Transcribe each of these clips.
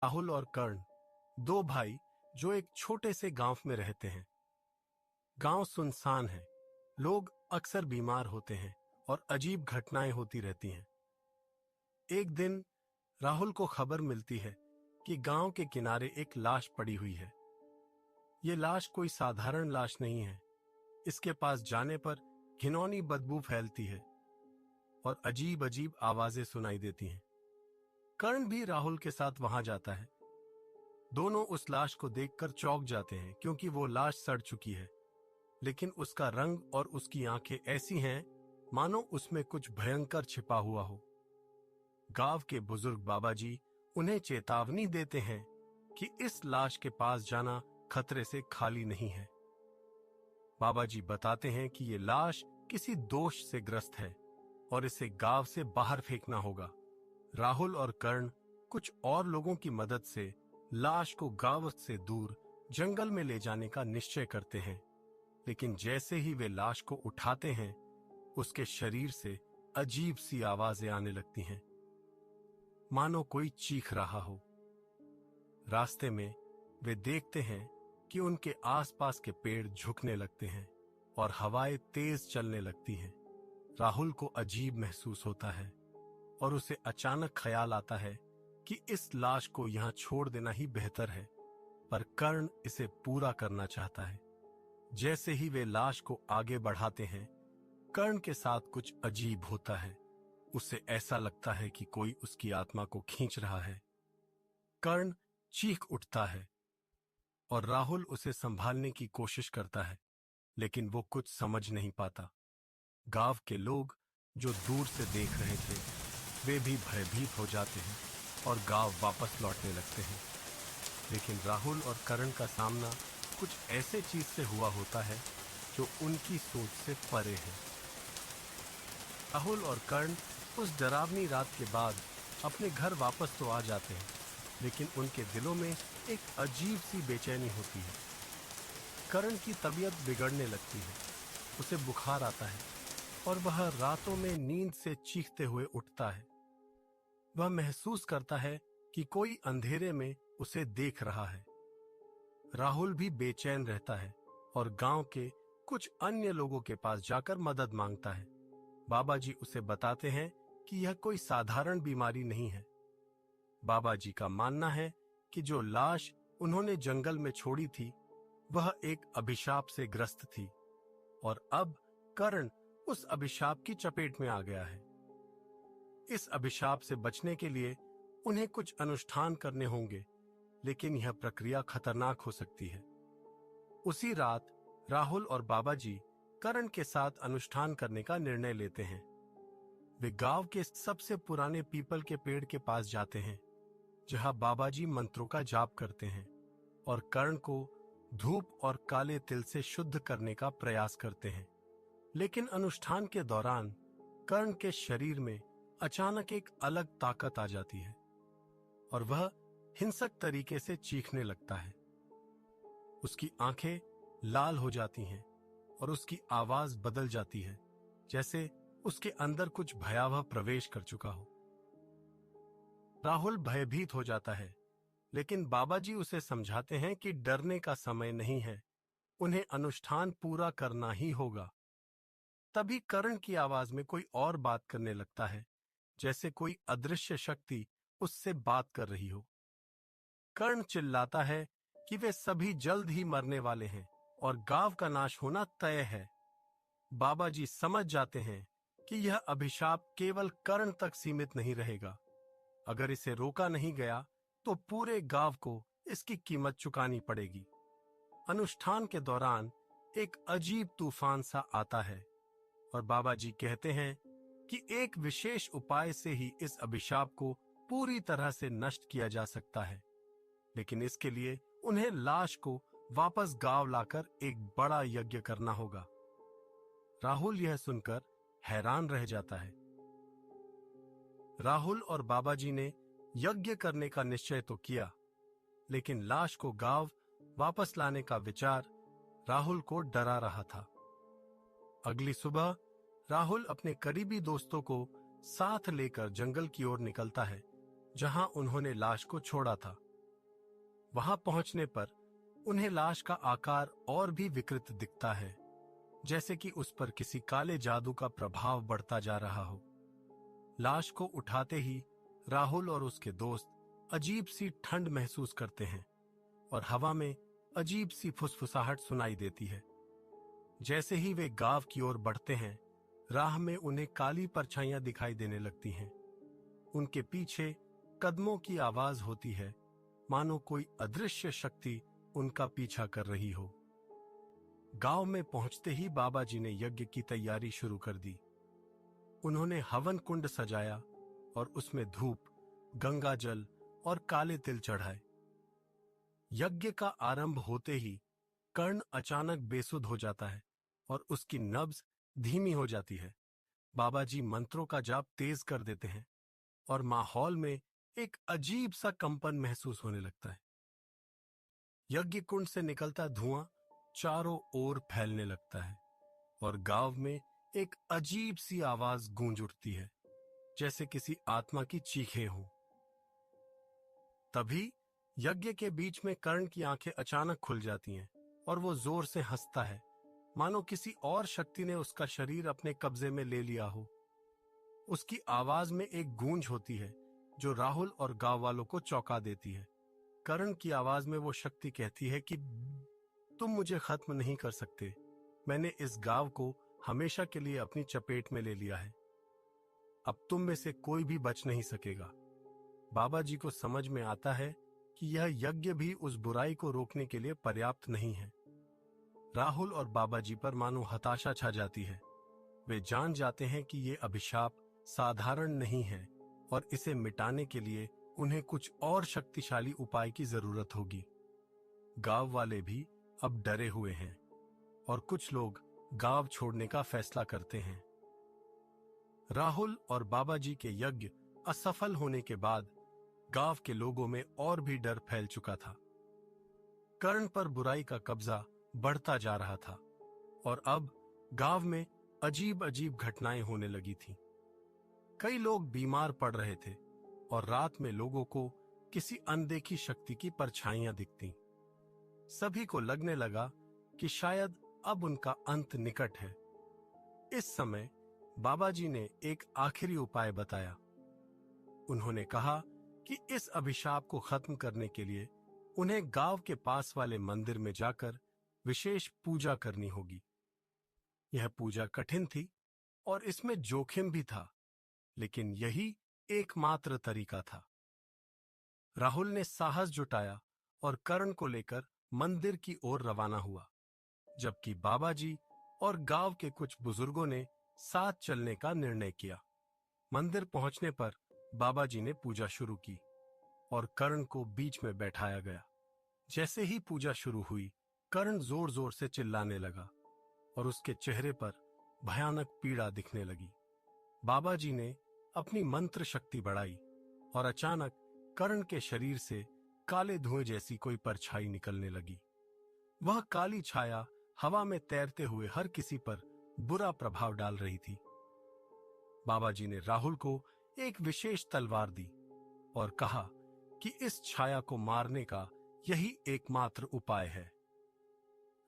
राहुल और कर्ण, दो भाई जो एक छोटे से गांव में रहते हैं। गांव सुनसान है, लोग अक्सर बीमार होते हैं और अजीब घटनाएं होती रहती हैं। एक दिन राहुल को खबर मिलती है कि गांव के किनारे एक लाश पड़ी हुई है। ये लाश कोई साधारण लाश नहीं है। इसके पास जाने पर घिनौनी बदबू फैलती है और अजीब अजीब आवाजें सुनाई देती हैं। कर्ण भी राहुल के साथ वहां जाता है। दोनों उस लाश को देखकर चौंक जाते हैं क्योंकि वो लाश सड़ चुकी है, लेकिन उसका रंग और उसकी आंखें ऐसी हैं मानो उसमें कुछ भयंकर छिपा हुआ हो। गांव के बुजुर्ग बाबा जी उन्हें चेतावनी देते हैं कि इस लाश के पास जाना खतरे से खाली नहीं है। बाबा जी बताते हैं कि ये लाश किसी दोष से ग्रस्त है और इसे गांव से बाहर फेंकना होगा। राहुल और कर्ण कुछ और लोगों की मदद से लाश को गांव से दूर जंगल में ले जाने का निश्चय करते हैं, लेकिन जैसे ही वे लाश को उठाते हैं, उसके शरीर से अजीब सी आवाजें आने लगती हैं, मानो कोई चीख रहा हो। रास्ते में वे देखते हैं कि उनके आसपास के पेड़ झुकने लगते हैं और हवाएं तेज चलने लगती हैं। राहुल को अजीब महसूस होता है और उसे अचानक ख्याल आता है कि इस लाश को यहां छोड़ देना ही बेहतर है, पर कर्ण इसे पूरा करना चाहता है। जैसे ही वे लाश को आगे बढ़ाते हैं, कर्ण के साथ कुछ अजीब होता है। उसे ऐसा लगता है कि कोई उसकी आत्मा को खींच रहा है। कर्ण चीख उठता है और राहुल उसे संभालने की कोशिश करता है, लेकिन वो कुछ समझ नहीं पाता। गांव के लोग जो दूर से देख रहे थे, वे भी भयभीत हो जाते हैं और गांव वापस लौटने लगते हैं। लेकिन राहुल और कर्ण का सामना कुछ ऐसे चीज से हुआ होता है जो उनकी सोच से परे है। राहुल और कर्ण उस डरावनी रात के बाद अपने घर वापस तो आ जाते हैं, लेकिन उनके दिलों में एक अजीब सी बेचैनी होती है। कर्ण की तबीयत बिगड़ने लगती है, उसे बुखार आता है और वह रातों में नींद से चीखते हुए उठता है। वह महसूस करता है कि कोई अंधेरे में उसे देख रहा है। राहुल भी बेचैन रहता है और गांव के कुछ अन्य लोगों के पास जाकर मदद मांगता है। बाबा जी उसे बताते हैं कि यह कोई साधारण बीमारी नहीं है। बाबा जी का मानना है कि जो लाश उन्होंने जंगल में छोड़ी थी, वह एक अभिशाप से ग्रस्त थी और अब कर्ण उस अभिशाप की चपेट में आ गया है। इस अभिशाप से बचने के लिए उन्हें कुछ अनुष्ठान करने होंगे, लेकिन यह प्रक्रिया खतरनाक हो सकती है। उसी रात राहुल और बाबा जी कर्ण के साथ अनुष्ठान करने का निर्णय लेते हैं। वे गांव के सबसे पुराने पीपल के पेड़ के पास जाते हैं, जहां बाबा जी मंत्रों का जाप करते हैं और कर्ण को धूप और काले तिल से शुद्ध करने का प्रयास करते हैं। लेकिन अनुष्ठान के दौरान कर्ण के शरीर में अचानक एक अलग ताकत आ जाती है और वह हिंसक तरीके से चीखने लगता है। उसकी आंखें लाल हो जाती हैं और उसकी आवाज बदल जाती है, जैसे उसके अंदर कुछ भयावह प्रवेश कर चुका हो। राहुल भयभीत हो जाता है, लेकिन बाबा जी उसे समझाते हैं कि डरने का समय नहीं है, उन्हें अनुष्ठान पूरा करना ही होगा। तभी कर्ण की आवाज में कोई और बात करने लगता है, जैसे कोई अदृश्य शक्ति उससे बात कर रही हो। कर्ण चिल्लाता है कि वे सभी जल्द ही मरने वाले हैं और गांव का नाश होना तय है। बाबा जी समझ जाते हैं कि यह अभिशाप केवल कर्ण तक सीमित नहीं रहेगा। अगर इसे रोका नहीं गया तो पूरे गांव को इसकी कीमत चुकानी पड़ेगी। अनुष्ठान के दौरान एक अजीब तूफान सा आता है और बाबा जी कहते हैं कि एक विशेष उपाय से ही इस अभिशाप को पूरी तरह से नष्ट किया जा सकता है, लेकिन इसके लिए उन्हें लाश को वापस गांव लाकर एक बड़ा यज्ञ करना होगा। राहुल यह सुनकर हैरान रह जाता है। राहुल और बाबा जी ने यज्ञ करने का निश्चय तो किया, लेकिन लाश को गांव वापस लाने का विचार राहुल को डरा रहा था। अगली सुबह राहुल अपने करीबी दोस्तों को साथ लेकर जंगल की ओर निकलता है, जहां उन्होंने लाश को छोड़ा था। वहां पहुंचने पर उन्हें लाश का आकार और भी विकृत दिखता है, जैसे कि उस पर किसी काले जादू का प्रभाव बढ़ता जा रहा हो। लाश को उठाते ही राहुल और उसके दोस्त अजीब सी ठंड महसूस करते हैं और हवा में अजीब सी फुसफुसाहट सुनाई देती है। जैसे ही वे गांव की ओर बढ़ते हैं, राह में उन्हें काली परछाइयां दिखाई देने लगती हैं। उनके पीछे कदमों की आवाज होती है, मानो कोई अदृश्य शक्ति उनका पीछा कर रही हो। गांव में पहुंचते ही बाबा जी ने यज्ञ की तैयारी शुरू कर दी। उन्होंने हवन कुंड सजाया और उसमें धूप, गंगा जल और काले तिल चढ़ाए। यज्ञ का आरंभ होते ही कर्ण अचानक बेसुध हो जाता है और उसकी नब्ज धीमी हो जाती है। बाबा जी मंत्रों का जाप तेज कर देते हैं और माहौल में एक अजीब सा कंपन महसूस होने लगता है। यज्ञ कुंड से निकलता धुआं चारों ओर फैलने लगता है और गांव में एक अजीब सी आवाज गूंज उठती है, जैसे किसी आत्मा की चीखें हों। तभी यज्ञ के बीच में कर्ण की आंखें अचानक खुल जाती हैं और वो जोर से हंसता है, मानो किसी और शक्ति ने उसका शरीर अपने कब्जे में ले लिया हो। उसकी आवाज में एक गूंज होती है जो राहुल और गांव वालों को चौंका देती है। कर्ण की आवाज में वो शक्ति कहती है कि तुम मुझे खत्म नहीं कर सकते। मैंने इस गांव को हमेशा के लिए अपनी चपेट में ले लिया है। अब तुम में से कोई भी बच नहीं सकेगा। बाबा जी को समझ में आता है कि यह यज्ञ भी उस बुराई को रोकने के लिए पर्याप्त नहीं है। राहुल और बाबा जी पर मानो हताशा छा जाती है। वे जान जाते हैं कि ये अभिशाप साधारण नहीं है और इसे मिटाने के लिए उन्हें कुछ और शक्तिशाली उपाय की जरूरत होगी। गांव वाले भी अब डरे हुए हैं और कुछ लोग गांव छोड़ने का फैसला करते हैं। राहुल और बाबा जी के यज्ञ असफल होने के बाद गांव के लोगों में और भी डर फैल चुका था। कर्ण पर बुराई का कब्जा बढ़ता जा रहा था और अब गांव में अजीब अजीब घटनाएं होने लगी थीं। कई लोग बीमार पड़ रहे थे और रात में लोगों को किसी अनदेखी शक्ति की परछाइयां दिखती। सभी को लगने लगा कि शायद अब उनका अंत निकट है। इस समय बाबा जी ने एक आखिरी उपाय बताया। उन्होंने कहा कि इस अभिशाप को खत्म करने के लिए उन्हें गांव के पास वाले मंदिर में जाकर विशेष पूजा करनी होगी। यह पूजा कठिन थी और इसमें जोखिम भी था, लेकिन यही एकमात्र तरीका था। राहुल ने साहस जुटाया और कर्ण को लेकर मंदिर की ओर रवाना हुआ, जबकि बाबा जी और गांव के कुछ बुजुर्गों ने साथ चलने का निर्णय किया। मंदिर पहुंचने पर बाबा जी ने पूजा शुरू की और कर्ण को बीच में बैठाया गया। जैसे ही पूजा शुरू हुई, कर्ण जोर जोर से चिल्लाने लगा और उसके चेहरे पर भयानक पीड़ा दिखने लगी। बाबा जी ने अपनी मंत्र शक्ति बढ़ाई और अचानक कर्ण के शरीर से काले धुएं जैसी कोई परछाई निकलने लगी। वह काली छाया हवा में तैरते हुए हर किसी पर बुरा प्रभाव डाल रही थी। बाबा जी ने राहुल को एक विशेष तलवार दी और कहा कि इस छाया को मारने का यही एकमात्र उपाय है।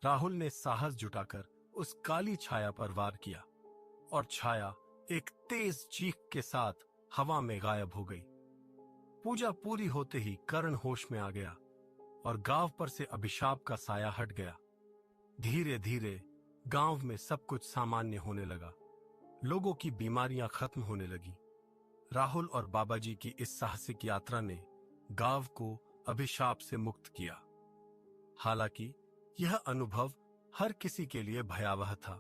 राहुल ने साहस जुटाकर उस काली छाया पर वार किया और छाया एक तेज चीख के साथ हवा में गायब हो गई। पूजा पूरी होते ही कर्ण होश में आ गया और गांव पर से अभिशाप का साया हट गया। धीरे धीरे गांव में सब कुछ सामान्य होने लगा। लोगों की बीमारियां खत्म होने लगी। राहुल और बाबा जी की इस साहसिक यात्रा ने गांव को अभिशाप से मुक्त किया। हालांकि यह अनुभव हर किसी के लिए भयावह था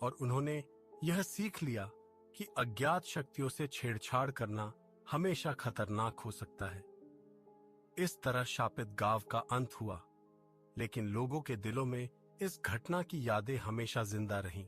और उन्होंने यह सीख लिया कि अज्ञात शक्तियों से छेड़छाड़ करना हमेशा खतरनाक हो सकता है। इस तरह शापित गांव का अंत हुआ, लेकिन लोगों के दिलों में इस घटना की यादें हमेशा जिंदा रहीं।